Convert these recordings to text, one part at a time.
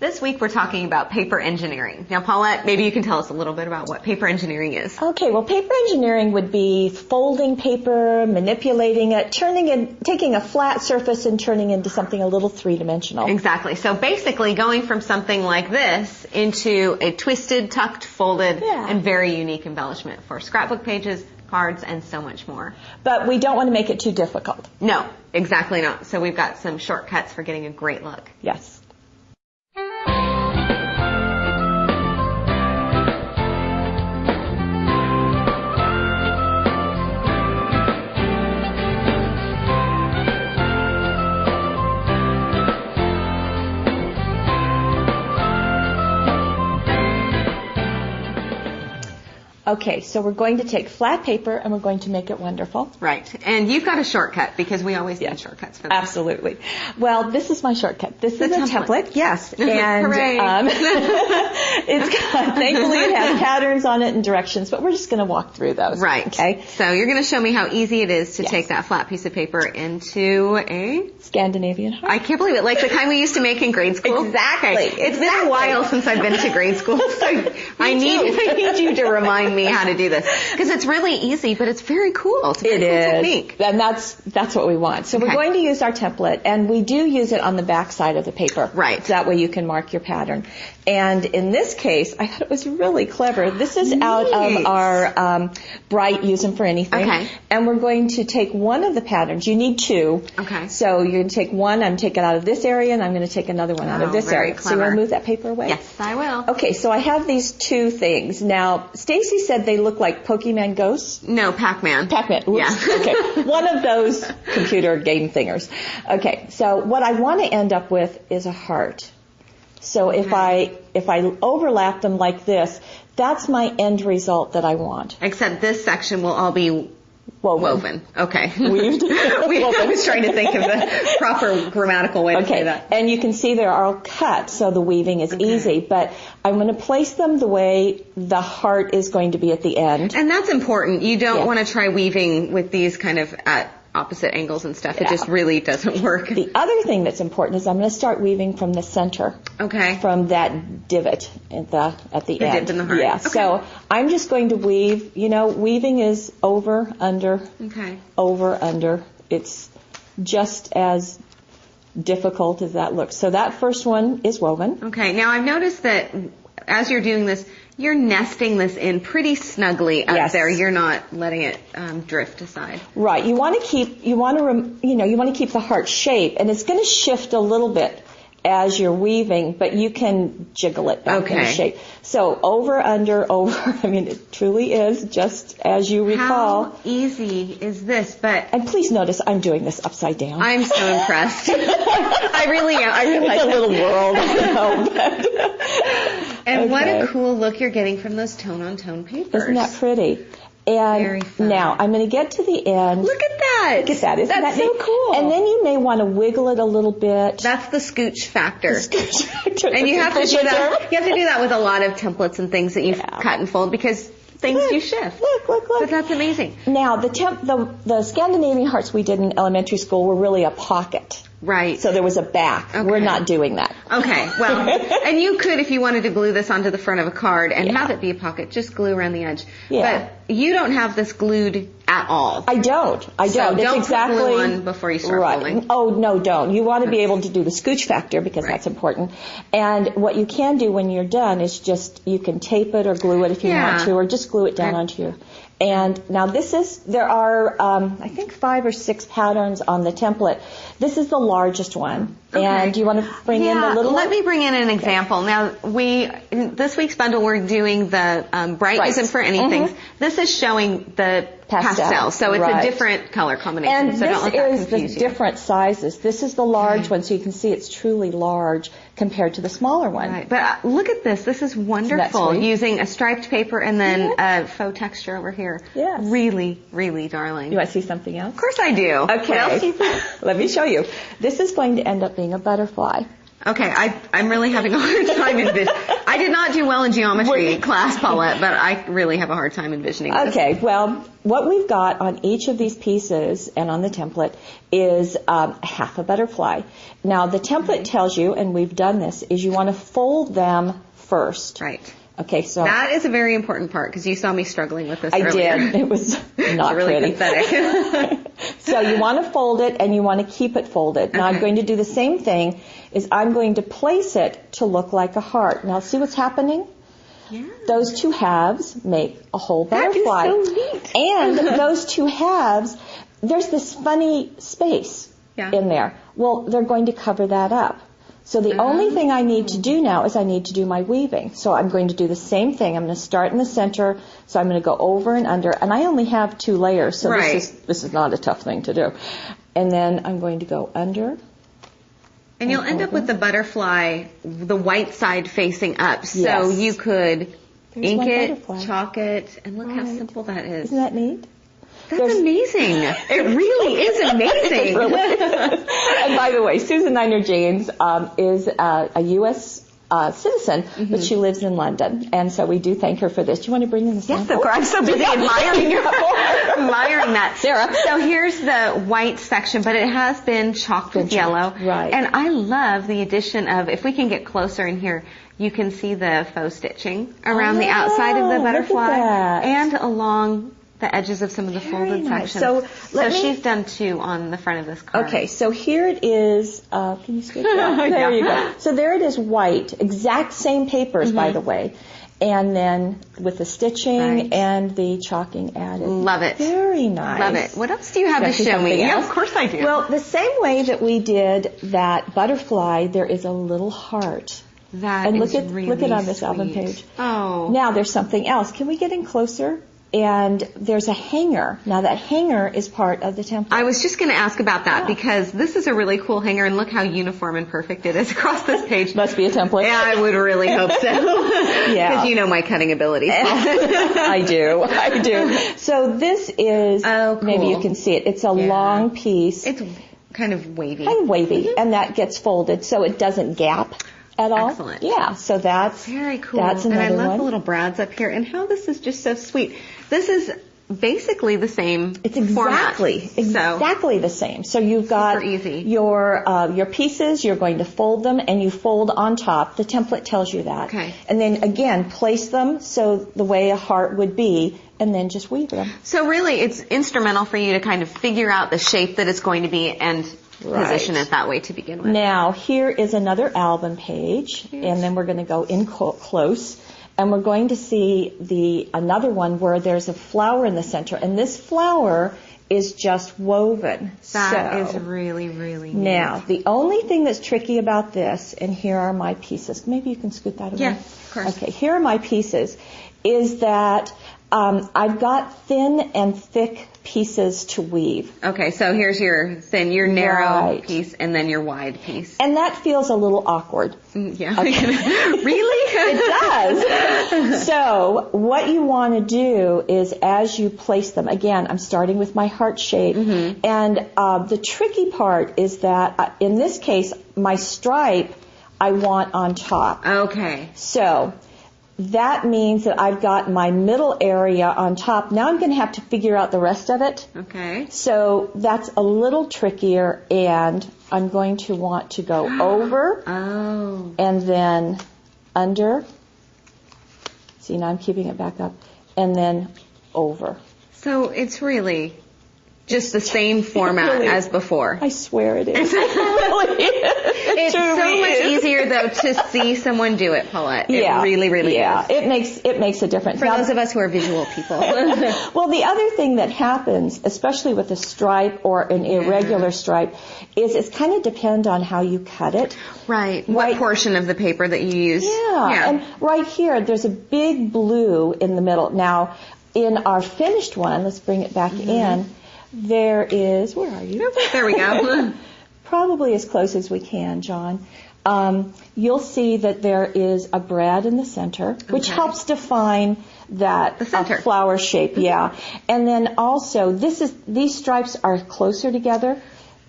This week we're talking about paper engineering. Now, Paulette, maybe you can tell us a little bit about what paper engineering is. Okay, well, paper engineering would be folding paper, manipulating it, taking a flat surface and turning into something a little three-dimensional. Exactly. So basically going from something like this into a twisted, tucked, folded, and very unique embellishment for scrapbook pages, cards, and so much more. But we don't want to make it too difficult. No, exactly not. So we've got some shortcuts for getting a great look. Yes. Okay, so we're going to take flat paper and we're going to make it wonderful. Right. And you've got a shortcut because we always need shortcuts for this. Absolutely. Well, this is my shortcut. This is a template. Yes. And it's got, thankfully it has patterns on it and directions, but we're just going to walk through those. Right. Okay. So you're going to show me how easy it is to take that flat piece of paper into a Scandinavian heart. I can't believe it. Like the kind we used to make in grade school. Exactly. Okay. It's been a while since I've been to grade school, so I need you to remind me how to do this because it's really easy, but it's very cool. It's a very cool technique. And that's what we want. So we're going to use our template, and we do use it on the back side of the paper. Right. So that way you can mark your pattern. And in this case, I thought it was really clever. This is out of our Bright Use Them for Anything. Okay. And we're going to take one of the patterns. You need two. Okay. So you're going to take one, I'm going to take it out of this area, and I'm going to take another one out of this area. Clever. So you want to move that paper away? Yes, I will. Okay, so I have these two things. Now, Stacy said they look like Pokemon ghosts. No, Pac-Man. Pac-Man. Oops. Yeah. Okay. One of those computer game thingers. Okay. So what I want to end up with is a heart. So if I overlap them like this, that's my end result that I want. Except this section will all be woven. Okay. Weaved. I was trying to think of the proper grammatical way to say that. And you can see they're all cut, so the weaving is easy. But I'm going to place them the way the heart is going to be at the end. And that's important. You don't want to try weaving with these kind of at opposite angles and stuff. It just really doesn't work. The other thing that's important is I'm going to start weaving from the center. Okay. From that divot at the end. The dip in the heart. Yeah. Okay. So I'm just going to weave. You know, weaving is over, under, over, under. It's just as difficult as that looks. So that first one is woven. Okay. Now I've noticed that as you're doing this, you're nesting this in pretty snugly up there. You're not letting it drift aside. Right. You want to keep the heart shape, and it's going to shift a little bit as you're weaving, but you can jiggle it back into shape. So over, under, over. I mean, it truly is just as you recall. How easy is this? And please notice I'm doing this upside down. I'm so impressed. I really am. It's a little world. And what a cool look you're getting from those tone-on-tone papers. Isn't that pretty? And now I'm going to get to the end. Look at that. Look at that. Isn't that so cool? And then you may want to wiggle it a little bit. That's the scooch factor. The scooch factor. And you have to do that. You have to do that with a lot of templates and things that you cut and fold because things do shift. Look. But that's amazing. Now the Scandinavian hearts we did in elementary school were really a pocket. Right. So there was a back. We're not doing that. Okay. Well, and you could, if you wanted to glue this onto the front of a card and have it be a pocket, just glue around the edge. Yeah. But you don't have this glued at all. I don't. So don't put glue on before you start folding. Oh, no, don't. You want to be able to do the scooch factor because that's important. And what you can do when you're done is just, you can tape it or glue it if you want to, or just glue it down onto your... And now there are, I think 5 or 6 patterns on the template. This is the largest one. Okay. And do you want to bring in the little one? Let me bring in an example. Now, this week's bundle, we're doing the Bright Use Them for Anything. This is showing the pastel. So it's a different color combination. And so don't let that this confuse is the different sizes. This is the large one, so you can see it's truly large compared to the smaller one. Right. But look at this. This is wonderful. Using a striped paper and then a faux texture over here. Yes. Really, really darling. You want to see something else? Of course I do. Okay. What else do you think? Let me show you. This is going to end up being a butterfly. Okay, I'm really having a hard time in this. I did not do well in geometry class, Paulette, but I really have a hard time envisioning this. Okay, well, what we've got on each of these pieces and on the template is half a butterfly. Now, the template tells you, and we've done this, is you want to fold them first. Right. Okay, so that is a very important part because you saw me struggling with this earlier. I did. It was not really pretty. pathetic. So you want to fold it and you want to keep it folded. Now I'm going to do the same thing. Is I'm going to place it to look like a heart. Now see what's happening? Yeah. Those two halves make a whole butterfly. That is so neat. And those two halves, there's this funny space in there. Well, they're going to cover that up. So the only thing I need to do now is I need to do my weaving. So I'm going to do the same thing. I'm going to start in the center. So I'm going to go over and under. And I only have 2 layers, so this is not a tough thing to do. And then I'm going to go under. And you'll end up with the butterfly, the white side facing up. So you could ink it, chalk it, and look how simple that is. Isn't that neat? That's amazing. It really is amazing. And by the way, Susan Niner James is a U.S. Citizen, but she lives in London, and so we do thank her for this. Do you want to bring in the sample? Yes, of course. I'm so busy admiring that. Sarah. So here's the white section, but it has been chalked with yellow. Right. And I love the addition of, if we can get closer in here, you can see the faux stitching around the outside of the butterfly and along the edges of some of the folded sections. So she's done 2 on the front of this card. Okay, so here it is. Can you switch that? There you go. So there it is, white. Exact same papers, by the way. And then with the stitching and the chalking added. Love it. Very nice. Love it. What else do you have to show me? Yeah, of course I do. Well, the same way that we did that butterfly, there is a little heart. That is really look at on this album page. Oh. Now there's something else. Can we get in closer? And there's a hanger. Now that hanger is part of the template. I was just going to ask about that because this is a really cool hanger, and look how uniform and perfect it is across this page. Must be a template. Yeah, I would really hope so. Yeah. Because you know my cutting abilities. I do. So this is, maybe you can see it. It's a long piece. It's kind of wavy. And that gets folded so it doesn't gap at all. Excellent. Yeah, so that's very cool. That's another one. And I love the little brads up here and how this is just so sweet. This is basically the same. It's exactly the same. So you've got your pieces. You're going to fold them, and you fold on top. The template tells you that. Okay. And then again, place them so the way a heart would be, and then just weave them. So really, it's instrumental for you to kind of figure out the shape that it's going to be and position it that way to begin with. Now, here is another album page, and then we're going to go in close, and we're going to see another one where there's a flower in the center, and this flower is just woven. That is really, really neat. Now, the only thing that's tricky about this, and here are my pieces. Maybe you can scoot that away. Yeah, of course. Okay, here are my pieces, is that I've got thin and thick pieces to weave. Okay, so here's your narrow piece, and then your wide piece. And that feels a little awkward. Yeah. Okay. Really? It does. So what you want to do is as you place them, again, I'm starting with my heart shape, and the tricky part is that in this case, my stripe I want on top. Okay. So that means that I've got my middle area on top. Now I'm going to have to figure out the rest of it. Okay. So that's a little trickier, and I'm going to want to go over and then under. See, now I'm keeping it back up. And then over. So it's really just the same format as before. I swear it is. It's so much easier, though, to see someone do it, Paulette. It really, really is. It makes a difference. For those of us who are visual people. Well, the other thing that happens, especially with a stripe or an irregular stripe, is it's kind of depend on how you cut it. Right. What portion of the paper that you use. Yeah. And right here, there's a big blue in the middle. Now, in our finished one, let's bring it back in. There is, where are you? There we go. Probably as close as we can, John. You'll see that there is a brad in the center, which helps define that flower shape. Yeah. And then also, these stripes are closer together.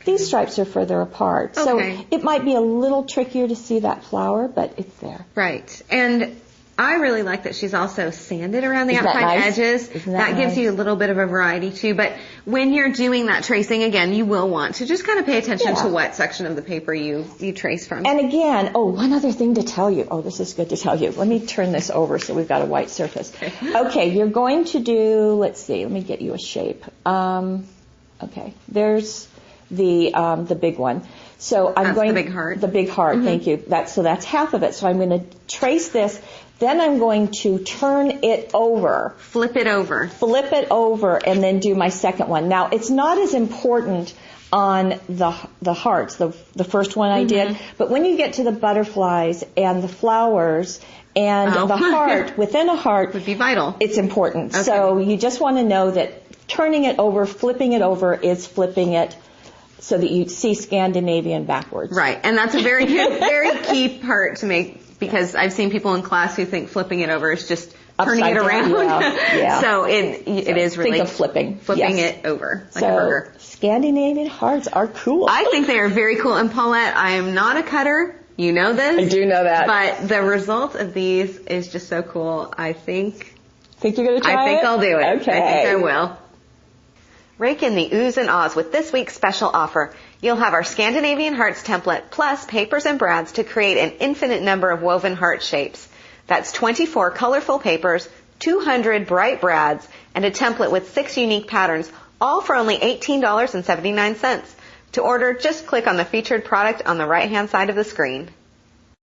These stripes are further apart. So it might be a little trickier to see that flower, but it's there. Right. And I really like that she's also sanded around the outside edges. That gives you a little bit of a variety too. But when you're doing that tracing, again, you will want to just kind of pay attention to what section of the paper you trace from. And again, one other thing to tell you. This is good to tell you. Let me turn this over so we've got a white surface. Okay, you're going to do, let's see, let me get you a shape. Okay, there's the big one. So I'm going the big heart. The big heart. Thank you. That's half of it. So I'm going to trace this. Then I'm going to turn it over. Flip it over. Flip it over, and then do my second one. Now it's not as important on the hearts, the first one I did, but when you get to the butterflies and the flowers and the heart within a heart would be vital. It's important. So you just want to know that turning it over, flipping it over is flipping it so that you see Scandinavian backwards. Right, and that's a very key part to make, because I've seen people in class who think flipping it over is just turning it around. Yeah. So it is really think of flipping it over like a burger. Scandinavian hearts are cool. I think they are very cool. And Paulette, I am not a cutter. You know this. I do know that. But the result of these is just so cool. I think you're going to try it? I think I'll do it. Okay. I think I will. Rake in the oohs and ahs with this week's special offer. You'll have our Scandinavian Hearts template plus papers and brads to create an infinite number of woven heart shapes. That's 24 colorful papers, 200 bright brads, and a template with 6 unique patterns, all for only $18.79. To order, just click on the featured product on the right-hand side of the screen.